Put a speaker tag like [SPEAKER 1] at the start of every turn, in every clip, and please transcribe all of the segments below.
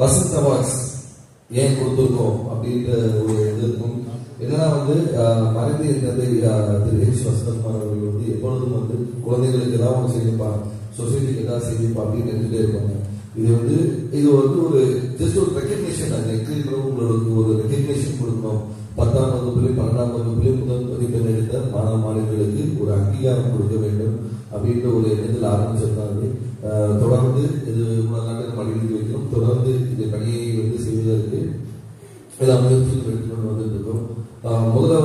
[SPEAKER 1] Vasanth awards ஏன் கொடுத்துருக்கோம் அப்படின்ற ஒரு இது இருக்கும். என்னன்னா மறைந்த தந்தை திரு ஹெச் வசந்தகுமார் அவர்கள் எப்பொழுதும் குழந்தைகளுக்கு ஏதாவது ஒன்று செய்யப்பா, சொசைட்டிக்கு ஏதாவது செய்யப்பா அப்படின்னு நினைச்சுட்டே இருப்பாங்க. இது ஒரு ஜஸ்ட் ஒரு ரெகக்னேஷன், அது எங்களுக்கு உங்களுக்கு ஒரு ரெகக்னேஷன் கொடுக்கணும். 10ஆம் வகுப்பிலே 12ஆம் வகுப்பிலே முதல் மதிப்பெண் எடுத்த மாணவ மாணவிகளுக்கு ஒரு அங்கீகாரம் கொடுக்க வேண்டும் அப்படின்ற ஒரு எண்ணத்தில் ஆரம்பிச்சிருந்தாங்க. தொடர்ந்து இது நாட்கள் அடிக்கடி வைக்கிறோம். தொடர்ந்து இந்த பணியை செய்வதற்கு எல்லா முயற்சிகளும் எடுத்துக்கொண்டு வந்துருக்கோம். முதல்ல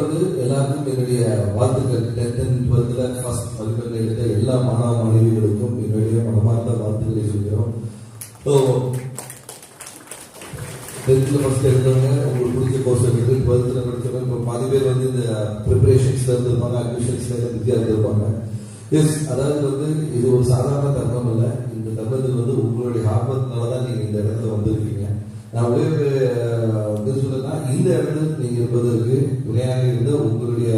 [SPEAKER 1] எல்லாருக்கும் என்னுடைய வாழ்த்துக்கள். 10th and 12th ஃபர்ஸ்ட் மதிப்பெண் எடுத்த எல்லா மாணவ மாணவிகளுக்கும் என்னுடைய மனமார்ந்த வாழ்த்துக்களை சொல்கிறோம். ஸோ 10th ஃபர்ஸ்ட் எடுத்தவங்க உங்களுக்கு பிடிச்ச கோர்ஸ் எடுத்து 12th படிச்சவங்க இப்போ பாதி பேர் இந்த ப்ரிப்பரேஷன்ஸ்ல இருந்திருப்பாங்க, அட்மிஷன்ஸ்ல பிஸியாக இருந்திருப்பாங்க. எஸ், அதாவது இது ஒரு சாதாரண தருணம் இல்லை. இந்த தருணத்தில் உங்களுடைய ஹார்ட்வொர்க்னால தான் நீங்கள் இந்த இடத்துல வந்திருக்கீங்க. நான் ஒரே சொல்லணும்னா, இந்த இடத்துல நீங்க இருப்பதற்கு துணையாக இருந்த உங்களுடைய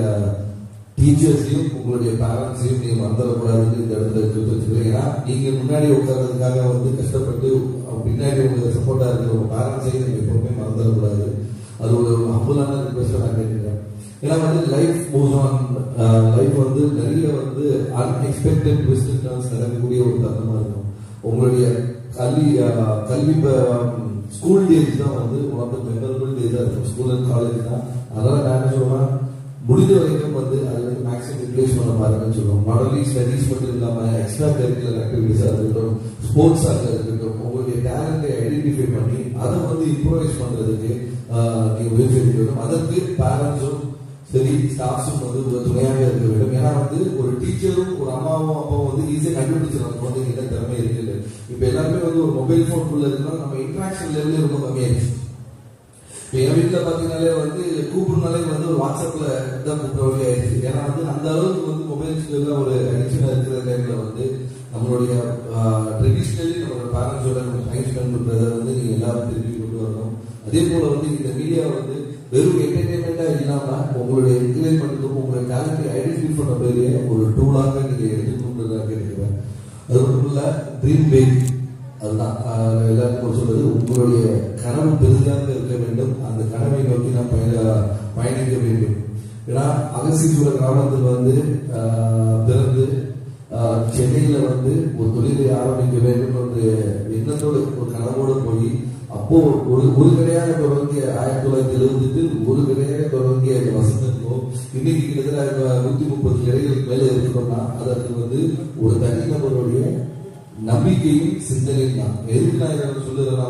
[SPEAKER 1] டீச்சர்ஸையும் உங்களுடைய பேரண்ட்ஸையும் நீங்க மறந்துடக்கூடாதுன்னு இந்த இடத்துல எடுத்து வச்சுக்கிறேன். ஏன்னா நீங்க முன்னாடி உட்கார்றதுக்காக கஷ்டப்பட்டு பின்னாடி உங்களுக்கு சப்போர்ட்டா இருக்கிற உங்க பேரண்ட்ஸையும் நீங்க எப்பவுமே மறந்துடக்கூடாது. அது ஒரு அம்புலான ரிக்வெஸ்ட் நான் கேட்டுக்கிறேன். ஏன்னா லைஃப் மூவ்ஸ் ஆன். லைஃப் நிறைய அன்எக்ஸ்பெக்டட் ட்விஸ்ட் அண்ட் டர்ன்ஸ் நடக்கக்கூடிய ஒரு தருணமா இருக்கும். உங்களுடைய கல்வி ஸ்கூல் டேஸ் தான் ஒன் ஆஃப் த மெமரபிள் டேஸா இருக்கும். ஸ்கூல் அண்ட் காலேஜ் தான். அதனால நான் என்ன சொல்லுவேன், முடிஞ்ச வரைக்கும் அது மேக்ஸிமம் யூட்டிலைஸ் பண்ண பாருங்கன்னு சொல்லுவோம். நாட் ஒன்லி ஸ்டடீஸ் மட்டும் இல்லாம எக்ஸ்ட்ரா கரிக்குலர் ஆக்டிவிட்டிஸா இருக்கட்டும், ஸ்போர்ட்ஸாக இருக்கட்டும், உங்களுடைய டேலண்டை ஐடென்டிஃபை பண்ணி அதை இம்ப்ரூவைஸ் பண்றதுக்கு நீங்க முயற்சி எடுக்கணும். அதற்கு பேரண்ட்ஸும் சரி, ஸ்டாஃப்ஸும் துணையாக இருக்க வேண்டும். ஏன்னா ஒரு டீச்சரும் ஒரு அம்மாவும் அப்பாவும் ஈஸியாக கண்டுபிடிச்சிடலாம் குழந்தைங்க என்ன திறமை இருக்குது. இப்ப எல்லாருமே ஒரு மொபைல் போனுக்குள்ள இருக்குன்னா நம்ம இன்ட்ராக்ஷன் லெவலே ரொம்ப கம்மியாயிடுச்சு. இப்போ என் வீட்டில் பார்த்தீங்கன்னாலே கூப்பிடுனாலே ஒரு வாட்ஸ்அப்ல தான் கூப்பிட வழி ஆயிடுச்சு. ஏன்னா அந்த அளவுக்கு மொபைல்ஸ்ல ஒரு அடிக்ஷனா இருக்கிற டைம்ல நம்மளுடைய ட்ரெடிஷ்னலி நம்மளோட பேரண்ட்ஸோட டைம் ஸ்பெண்ட் பண்றதை நீங்க எல்லாரும் திருப்பி கொண்டு வரணும். அதே போல இந்த மீடியா வெறும் என்டர்டைன்மெண்டா இல்லாம உங்களுடைய என்கரேஜ்மெண்ட்டுக்கும் உங்களுடைய டேலண்டை ஐடென்டிஃபை பண்ண ஒரு டூலாக நீங்க எடுத்துக்கொண்டதாக இருக்கிறேன். அது மட்டும் இல்ல, ட்ரீம் பேக் அதுதான் எல்லாருக்கும் சொல்றது. உங்களுடைய கனவு பெரிதாக இருக்க வேண்டும். அந்த கனவை நோக்கி நாம் பயணிக்க வேண்டும். ஏன்னா அகஸ்தீஸ்வரர் கிராமத்தில் பிறந்து சென்னையில ஒரு தொழிலை ஆரம்பிக்க வேண்டும் என்ற எண்ணத்தோடு ஒரு கனவோடு போய் அப்போ ஒரு கடையாக தொடங்கிய 1978 ஒரு கடையாக தொடங்கிய வசந்தத்துக்கும் இன்னைக்கு கிட்டத்தட்ட 130 கடைகளுக்கு மேல இருக்கணும்னா அதற்கு ஒரு தனிநபருடைய நம்பிக்கையும் சிந்தனையும் தான். எதுக்கு நான் சொல்லுறேன்னா